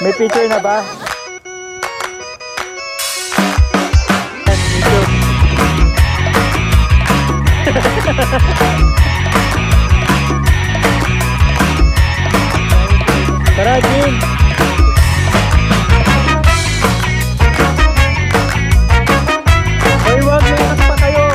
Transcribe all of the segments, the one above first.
May picture na ba? Tara, Jim! Hoy, wag, may anak pa kayo!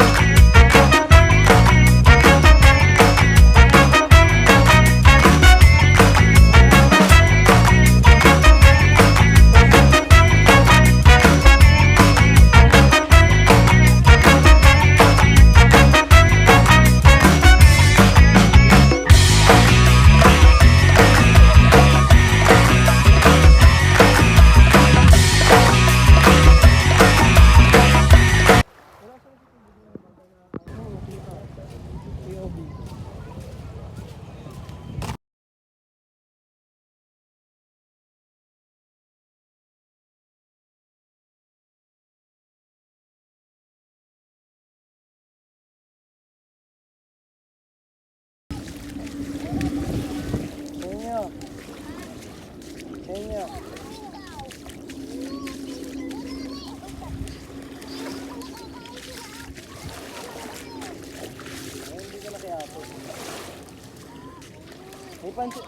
May pansin.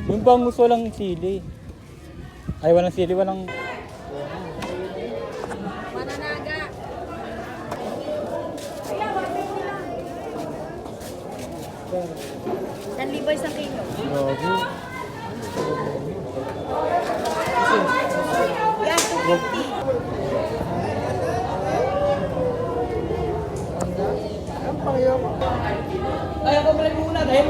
Yung bangus walang sili. Ay, walang sili, walang... Mananaga. Sanliboy sa kilo. Grabe. Yan, 250. Ay, ako balik muna dahil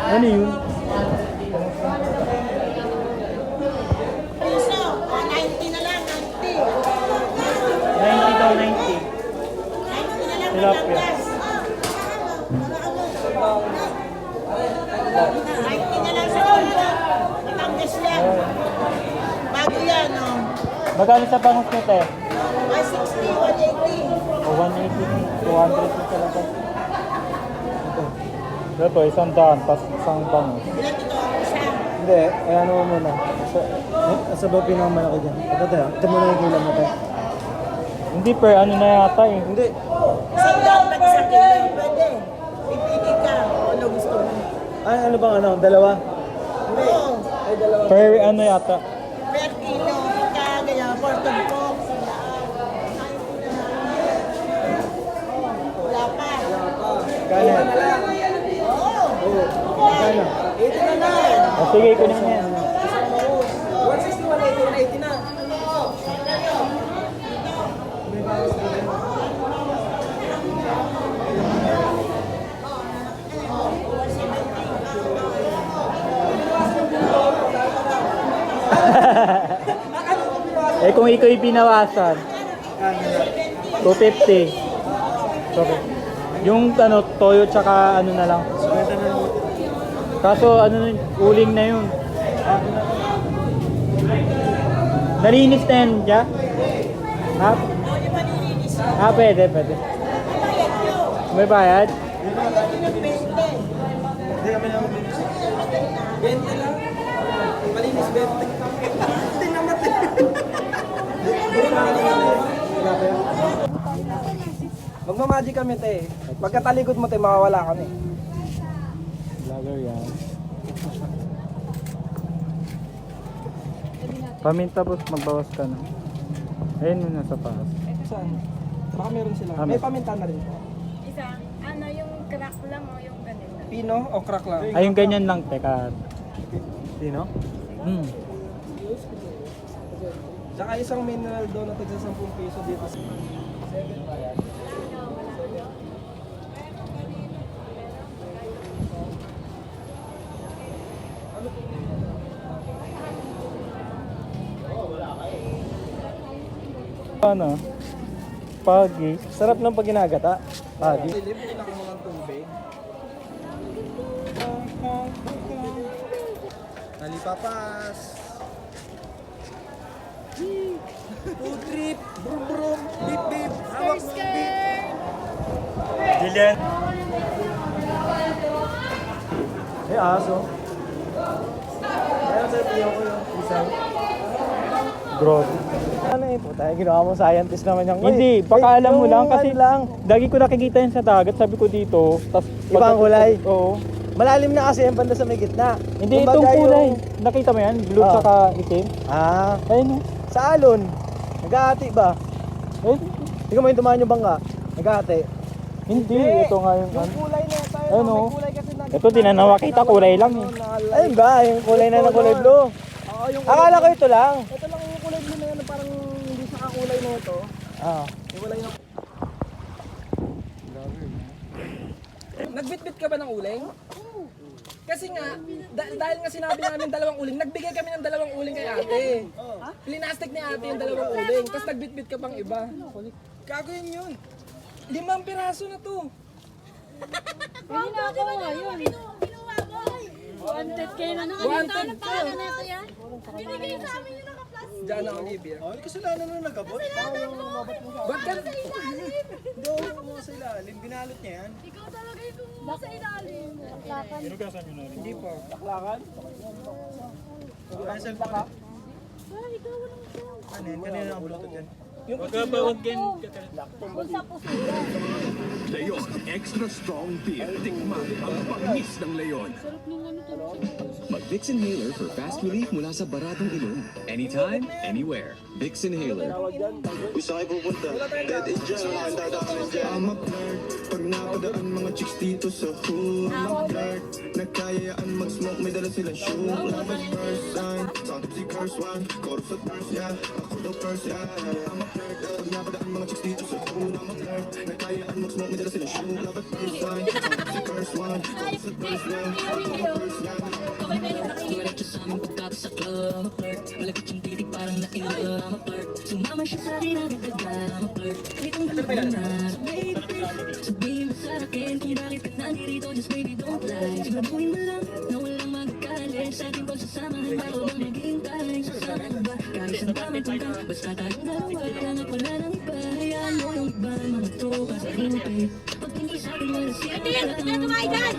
Ano yun? Piso, 90 na lang, 90. 90 daw, 90. 90 na lang, Tilapia. 90 na lang sa kilo. Matanggas lang. Bago yan, oh. Magkano sa bangus nyo, te? 160, 180. O 180, 200 talaga. Ito, isang daan, pas isang bangus. Ilan ito? Isa. Hindi, ano mo muna. Sa ba pinakamalaki dyan? Ito muna yung kulang mo tayo. Hindi per ano na yata eh. Hindi. Isang daan pag isang kilo. Pwede. Pipili ka. Ano gusto mo? Ay, ano bang ano? Dalawa? Oo. Ay, dalawa. Per ano yata. Per kilo. Kaya, portod po. Wala pa. Kano? Oo. Oo. Kano? 80 na lang. O sige, kunin mo yan. 160, 180, 180 na. Eh kung ikaw yung binawasan, 250. Sorry. Yung ano, toyo tsaka ano na lang. Kaso ano na, uling na yun. Nalinis na yan, ja? Ha? Ah, pwede, pwede. May bayad? Hindi kami naman bilis. 20 lang. Malinis 20. Hindi naman. Magmamagic kami, te. Pagkatalikod mo, te, makawala kami. Vlogger yan. Paminta boss, magbawas ka na. Ayun yun nasa taas. Saan? Baka meron sila. Ah, May paminta na rin po. Isa, ano yung crack lang o yung ganito? Pino o crack lang? Ay, yung ganyan lang, teka. Sino? Hmm. Tsaka isang mineral doon na tagsa 10 piso dito. 7 ba yan? Ano? Pagi. Sarap ng pag ginagata. Pagi. Libre lang mo ng tubig. Nalipapas. Food trip. Brum brum. Beep beep. Hawak mo yung beep. Jillian. Aso. Meron sa tiyo ko yung isang. Gross. Ano eh po tayo, ginawa mo scientist naman yan. Hindi, baka alam mo lang kasi lang. lagi ko nakikita yan sa dagat, sabi ko dito. Tas, Ibang kulay? Oo. Malalim na kasi yung banda sa may gitna. Hindi, Kumbaga itong kulay. yung- Nakita mo yan? Blue Ah. tsaka itim. Ayun o. Sa alon. Nag-aati ba? Ayun. Tingnan mo yung dumaan yung bangka. Nag-aati. Hindi, ito nga yung Yung ano. kulay na tayo. Ayun, May oh. kulay kasi na. Ito, tinanawa kita, kulay lang eh. Ayun ba? Yung kulay na ng kulay blue. Oo, yung Akala ko ito lang. ito lang yung kulay blue na yan, parang hindi siya kakulay na ito. Ah. Iwalay na. Nagbitbit ka ba ng uling? Kasi nga, dahil nga sinabi namin dalawang uling, nagbigay kami ng dalawang uling kay ate. Plinastic ni ate yung dalawang uling, tapos nagbitbit ka pang iba. Gago yun. 5 piraso na to. Hindi na ako ngayon. Wanted kayo na naman. Wanted Ano ka. pangalan na ito yan? Binigay sa amin yung naka-plastic. Diyan na Olivia. Ay, kasalanan na nagabot. Ba't ka? Hindi ako mo sa ilalim. Binalot niya yan. Ikaw talaga yung sa ilalim. Taklakan. Hindi pa. Ay, cellphone. Ay, ikaw walang ito. Ano yan? Kanina ang bluetooth yan. Pusa puso yan. Leon Extra Strong Beer. Tikman ang pangis ng Leon. Sarap nung ano to. Mag-Vicks Inhaler for fast relief mula sa baratong ilong. Anytime, anywhere. Vicks Inhaler. Gusto kayo pupunta? Dead end dyan, wala kang dadaanan dyan. I'm a flirt, pag napadaan mga chicks dito sa hood. I'm a flirt, nagkayaan mag-smoke, may dala silang shoe. I'm a first sign, sound of si curse one. Chorus at verse, yeah, ako daw first, yeah. I'm a flirt, pag napadaan mga chicks dito sa hood. I'm a flirt, nagkayaan mag-smoke, may dala silang shoe. I'm a first sign, sound of si curse one. Chorus at verse, yeah, ako daw first, yeah. Diretso sa aming pagkata sa club, I'm a flirt. Malapit yung titig parang nailang, I'm a flirt. Sumama siya sa akin agad I'm a flirt. Itong gano'n na, baby. Sabihin mo sa akin kung bakit ka nandirito, just baby don't lie. Siguraduhin mo lang na walang magkakalit sa ating pagsasamahan bago bang maghihintay. Sasama ka ba? Kahit saan kami punta, basta tayong dalawa, kaya nga pala ng iba. Hayaan mo yung iba, mga tropa sa hintay. Pag hindi sa akin wala siya, Huwag ka tumahay dyan!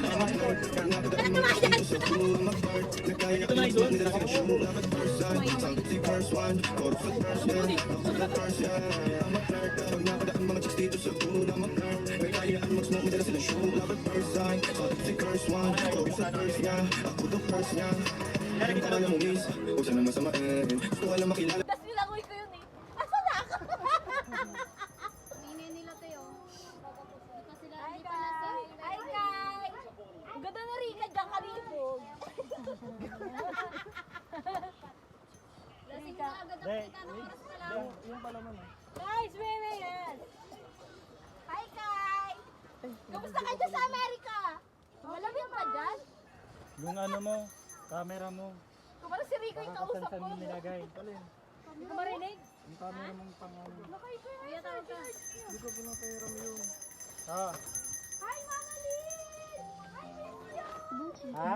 Tas nilangoy ko yun eh. Asan na ako? Hindi nila tayo. Di pa sila, hindi pa nasa. Ay, Kai! Ang ganda na rin, nandiyan ka ribog. Lasing na agad ang kita ng oras pa lang. Guys, where yan? Hi, Kai! Kamusta ka dyan sa Amerika? Malamig pa dyan? Yung ano mo, camera mo. Kumara si Rico yung kausap Saan ko. mo nilagay? Hindi ko marinig. Yung camera mong pangalan. Kuya, tawag ka. Ah. Hi, Mama Lynn! Hi, Miss Yo! Ha?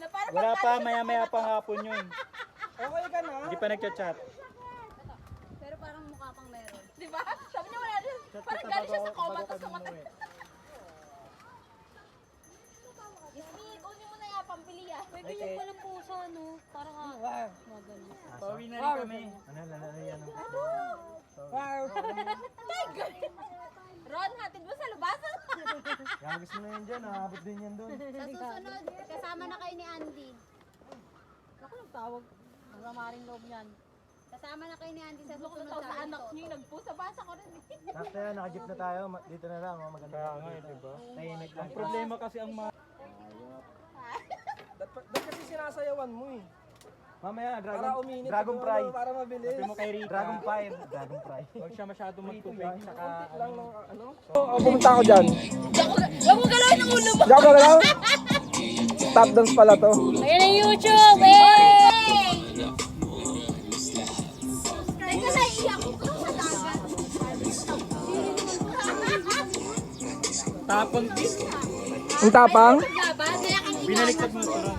Na parang Wala pa, maya-maya pang hapon yun. Okay ka na? Hindi pa nagchat-chat. Pero parang mukha pang meron. Di ba? Sabi niya wala rin. Parang galing siya sa coma tapos namatay. Ismi, kunin mo na yung pambili ah. May bilhin pa ng pusa, no? Parang magaling. Pauwi na rin kami. Ano yan? Wow. My God! Ron, hatid mo sa lubasan. Gagis mo na yan dyan, nakabot din yan doon. Sa susunod, kasama na kayo ni Andy. Ako nang tawag. Ang ramaring loob niyan. Kasama na kayo ni Andy sa susunod sa anak niyo. Nagpusa basa ko rin. Sakto yan, nakajip na tayo. Dito na lang, maganda. Kaya nga, diba? Tahimik lang. Ang problema kasi ang mga... Ba't kasi sinasayawan mo eh? Mamaya, Para uminit. Dragon siguro, Fry. Para mabilis. Sabi mo kay Rita. Dragon Fry. Dragon Fry. Huwag siya masyadong magtubig. Saka Lang ng ano? Pumunta ako dyan. Huwag mo galawin ng ulo mo. Diyan ka lang? Tap dance pala to. Ayan ang YouTube! Eh! Tapon din. Ang tapang? Laban, kaya kang Binaliktad mo ito.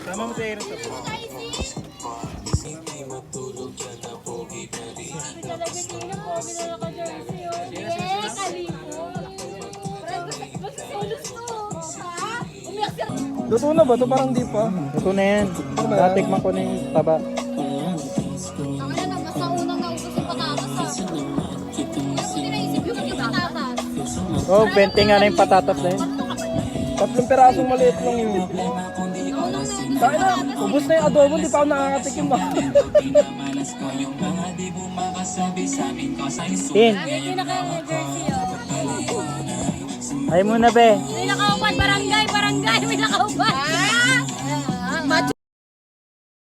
Tama mo sa Aaron sa Luto na ba ito? Parang di pa. Ito na yan. Natikman ko na yung taba. Ang ano, mas naunang naubos yung patatas ha. Kaya ko naisip yung patatas. Oh, 20 nga na yung patatas na yun. 3 pirasong maliit lang yun. Naunang naubos yung Kaya na, patatas. ubos na yung adobo, di pa ako nakakatikim ba? Tin, Hindi na kayo ng jersey oh. ay muna be. May nakaupan, barangay, barangay, may nakaupan.